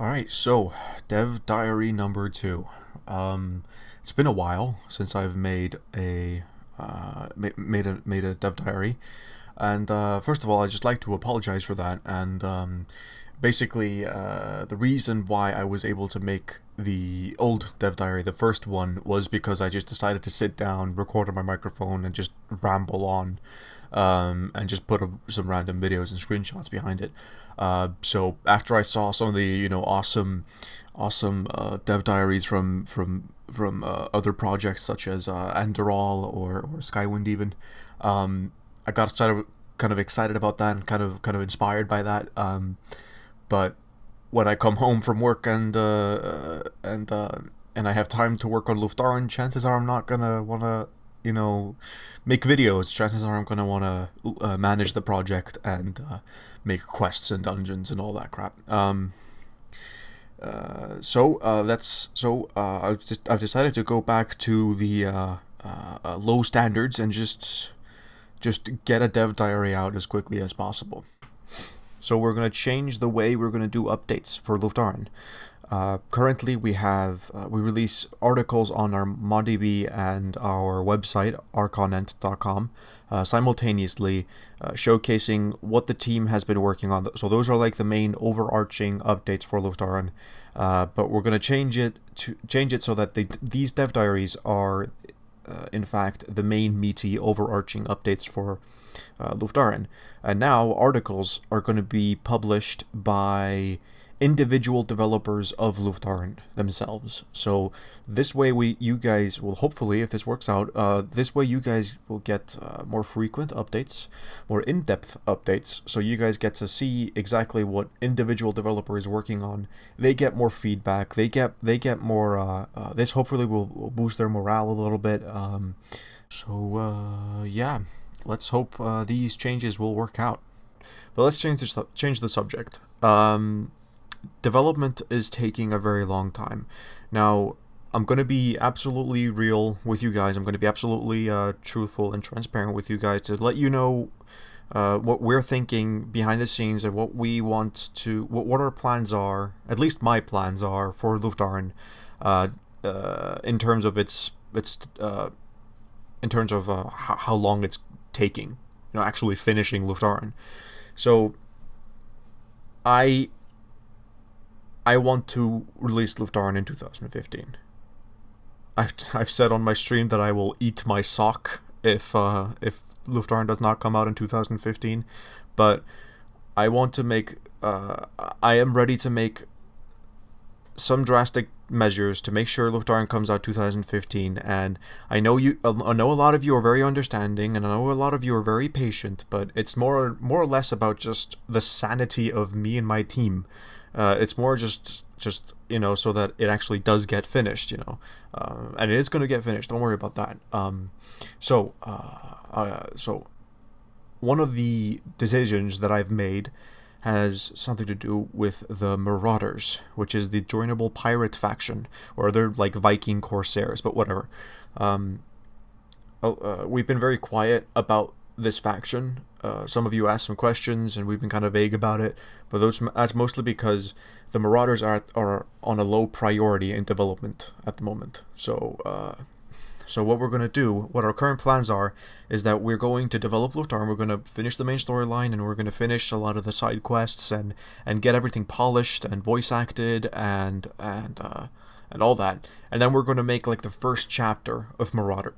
Alright, so Dev Diary number 2. It's been a while since I've made a Dev Diary, and first of all, I'd just like to apologize for that. And basically, the reason why I was able to make the old Dev Diary, the first one, was because I just decided to sit down, record on my microphone, and just ramble on, and just put some random videos and screenshots behind it. So after I saw some of the awesome dev diaries from other projects such as Andorol or Skywind even, I got kind of excited about that and kind of inspired by that. But when I come home from work and I have time to work on Luftahraan, chances are I'm not gonna wanna make videos. Chances are I'm gonna wanna manage the project and make quests and dungeons and all that crap. I've decided to go back to the low standards and just get a dev diary out as quickly as possible. So we're going to change the way we're going to do updates for Luftahraan. Currently, we release articles on our modDB and our website, archon.com, simultaneously, showcasing what the team has been working on. So those are like the main overarching updates for Luftahraan. But we're going to change it so that these dev diaries are, in fact, the main meaty overarching updates for Luftahraan. And now articles are going to be published by individual developers of Luftahraan themselves. So this way you guys will hopefully, if this works out, this way you guys will get more frequent updates, more in-depth updates, so you guys get to see exactly what individual developer is working on. They get more feedback, they get more, this hopefully will boost their morale a little bit. Yeah, let's hope these changes will work out. But let's change the subject. Development is taking a very long time. Now, I'm going to be absolutely real with you guys. I'm going to be absolutely truthful and transparent with you guys to let you know what we're thinking behind the scenes and what we want to, what our plans are, at least my plans are for Luftahraan, in terms of in terms of how long it's taking, actually finishing Luftahraan. So, I want to release Luftahraan in 2015. I've said on my stream that I will eat my sock if Luftahraan does not come out in 2015, but I want to make I am ready to make some drastic measures to make sure Luftahraan comes out 2015. And I know a lot of you are very understanding, and I know a lot of you are very patient, but it's more or less about just the sanity of me and my team. It's more just so that it actually does get finished, and it is going to get finished. Don't worry about that. So one of the decisions that I've made has something to do with the Marauders, which is the joinable pirate faction, or they're like Viking corsairs, but whatever. We've been very quiet about this faction. Some of you asked some questions, and we've been kind of vague about it, but that's mostly because the Marauders are on a low priority in development at the moment. So what we're going to do, what our current plans are, is that we're going to develop Luftahraan, we're going to finish the main storyline, and we're going to finish a lot of the side quests and get everything polished and voice acted and all that, and then we're going to make like the first chapter of the Marauder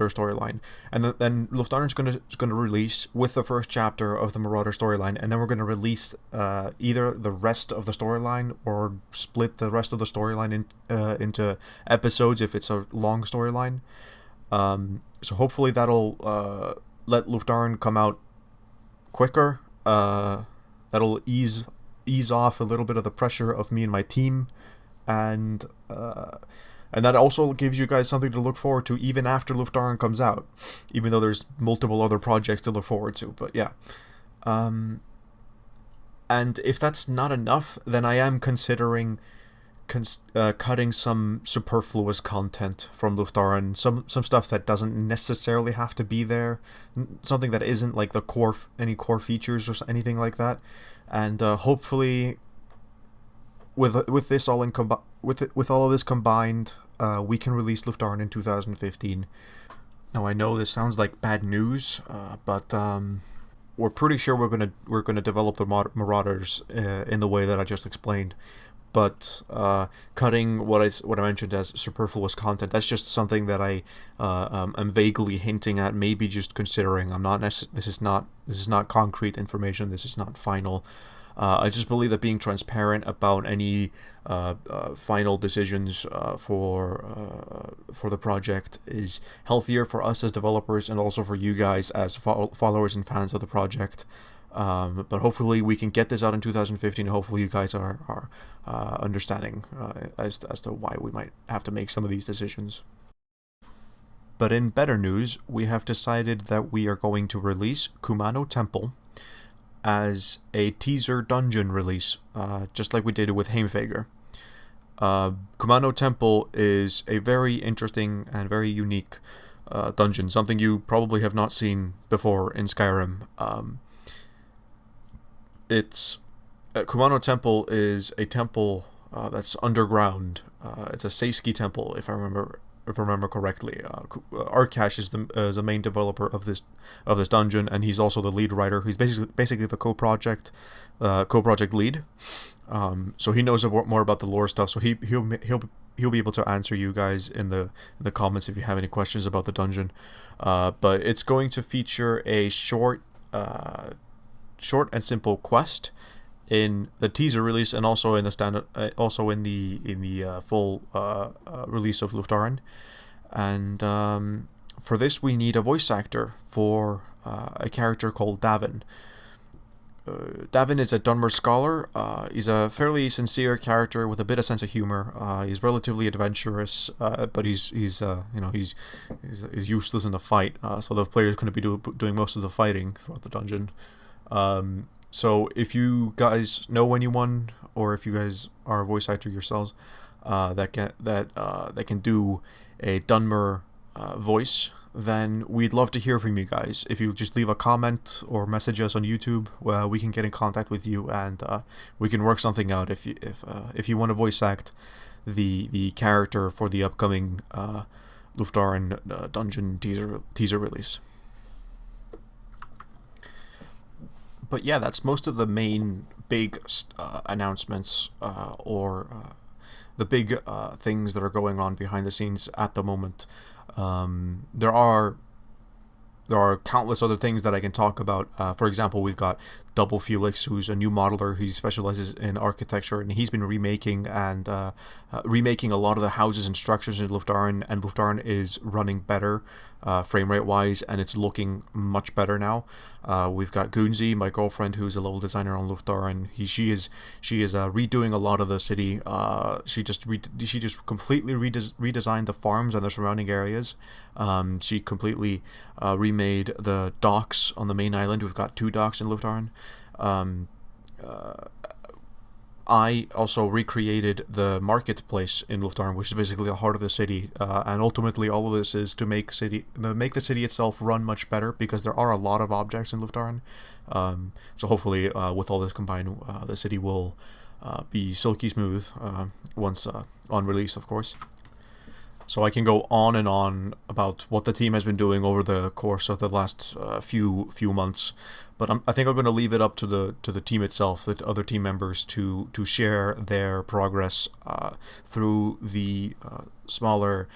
storyline, and then Luftahraan is going to release with the first chapter of the Marauder storyline, and then we're going to release either the rest of the storyline or split the rest of the storyline into episodes if it's a long storyline. So hopefully that'll let Luftahraan come out quicker. That'll ease off a little bit of the pressure of me and my team. And that also gives you guys something to look forward to even after Luftahraan comes out, even though there's multiple other projects to look forward to. But yeah, and if that's not enough, then I am considering cutting some superfluous content from Luftahraan, some stuff that doesn't necessarily have to be there, something that isn't like any core features or anything like that, and hopefully with this all in with all of this combined, we can release Luftahraan in 2015. Now I know this sounds like bad news, but we're pretty sure we're gonna develop the Marauders in the way that I just explained. But cutting what I mentioned as superfluous content, that's just something that I'm vaguely hinting at, maybe just considering. This is not concrete information. This is not final. I just believe that being transparent about any final decisions for the project is healthier for us as developers and also for you guys as followers and fans of the project. But hopefully we can get this out in 2015. Hopefully you guys are understanding as to why we might have to make some of these decisions. But in better news, we have decided that we are going to release Kumano Temple as a teaser dungeon release, just like we did with Heimveigr. Kumano Temple is a very interesting and very unique dungeon, something you probably have not seen before in Skyrim. Kumano Temple is a temple that's underground. It's a Seiseki temple, if I remember correctly. Archon is the main developer of this dungeon, and he's also the lead writer. He's basically the co-project lead. So he knows more about the lore stuff. So he'll be able to answer you guys in the comments if you have any questions about the dungeon. But it's going to feature a short and simple quest in the teaser release, and also in the standard, also in the full release of Luftahraan. And for this, we need a voice actor for a character called Davin. Davin is a Dunmer scholar. He's a fairly sincere character with a bit of sense of humor. He's relatively adventurous, but he's useless in the fight. So the player is going to be doing most of the fighting throughout the dungeon. So if you guys know anyone, or if you guys are a voice actor yourselves, that can do a Dunmer voice, then we'd love to hear from you guys. If you just leave a comment or message us on YouTube, we can get in contact with you, and we can work something out. If you want to voice act the character for the upcoming Luftahraan dungeon teaser release. But yeah, that's most of the main big announcements or the big things that are going on behind the scenes at the moment. There are countless other things that I can talk about. For example, we've got Double Felix, who's a new modeler. He specializes in architecture, and he's been remaking a lot of the houses and structures in Luftahraan, and Luftahraan is running better frame rate wise, and it's looking much better now. We've got Gunzi, my girlfriend, who's a level designer on Luftahraan. She is redoing a lot of the city. She just completely redesigned the farms and the surrounding areas. She completely remade the docks on the main island. We've got 2 docks in Luftahraan. I also recreated the marketplace in Luftahraan, which is basically the heart of the city, and ultimately all of this is to make the city itself run much better, because there are a lot of objects in Luftahraan. So hopefully, with all this combined, the city will be silky smooth once on release, of course. So I can go on and on about what the team has been doing over the course of the last few months, but I think I'm going to leave it up to the team itself, the other team members, to share their progress through the smaller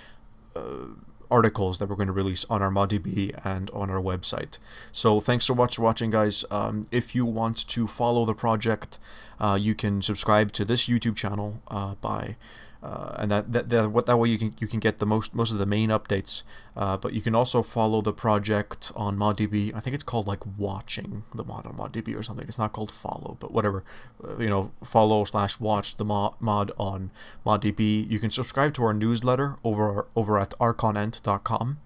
articles that we're going to release on our modDB and on our website. So thanks so much for watching, guys. If you want to follow the project, you can subscribe to this YouTube channel by and that way you can get the most of the main updates. But you can also follow the project on modDB. I think it's called like watching the mod on modDB or something. It's not called follow, but whatever. Follow/watch the mod on modDB. You can subscribe to our newsletter over at archonent.com.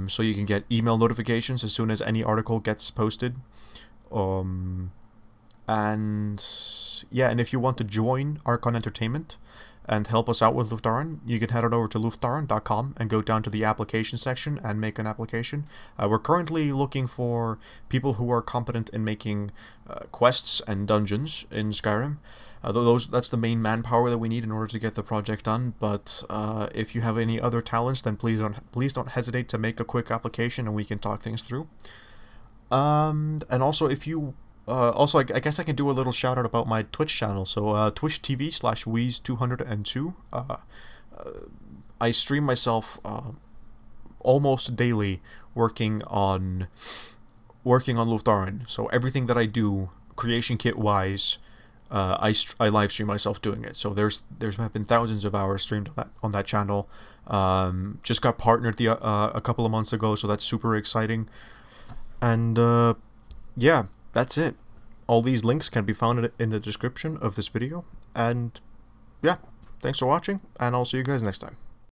So you can get email notifications as soon as any article gets posted. And if you want to join Archon Entertainment and help us out with Luftahraan, you can head on over to Luftahraan.com and go down to the application section and make an application. We're currently looking for people who are competent in making quests and dungeons in Skyrim. That's the main manpower that we need in order to get the project done. But if you have any other talents, then please don't hesitate to make a quick application, and we can talk things through. And also, if you I guess I can do a little shout out about my Twitch channel. So Twitch TV/Wheeze202. I stream myself almost daily working on Luftahraan. So everything that I do, creation kit wise, I live stream myself doing it. So there's been thousands of hours streamed on that channel. Just got partnered a couple of months ago, so that's super exciting. And yeah, that's it. All these links can be found in the description of this video. And yeah, thanks for watching, and I'll see you guys next time.